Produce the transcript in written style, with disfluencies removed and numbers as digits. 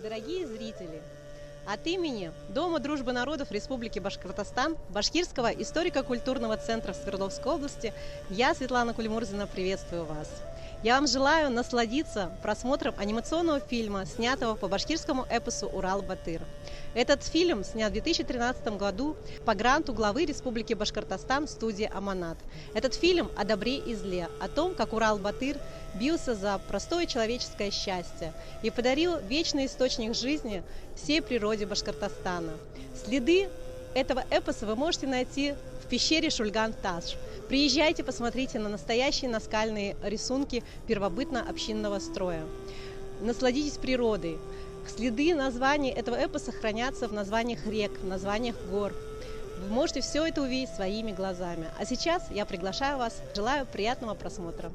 Дорогие зрители, от имени Дома дружбы народов Республики Башкортостан, Башкирского историко-культурного центра в Свердловской области, я, Светлана Кульмурзина, приветствую вас. Я вам желаю насладиться просмотром анимационного фильма, снятого по башкирскому эпосу «Урал-Батыр». Этот фильм снят в 2013 году по гранту главы Республики Башкортостан студии «Аманат». Этот фильм о добре и зле, о том, как Урал-Батыр бился за простое человеческое счастье и подарил вечный источник жизни всей природе Башкортостана. Следы этого эпоса вы можете найти в пещере Шульган-Таш. Приезжайте, посмотрите на настоящие наскальные рисунки первобытно-общинного строя. Насладитесь природой. Следы названий этого эпоса хранятся в названиях рек, в названиях гор. Вы можете все это увидеть своими глазами. А сейчас я приглашаю вас, желаю приятного просмотра.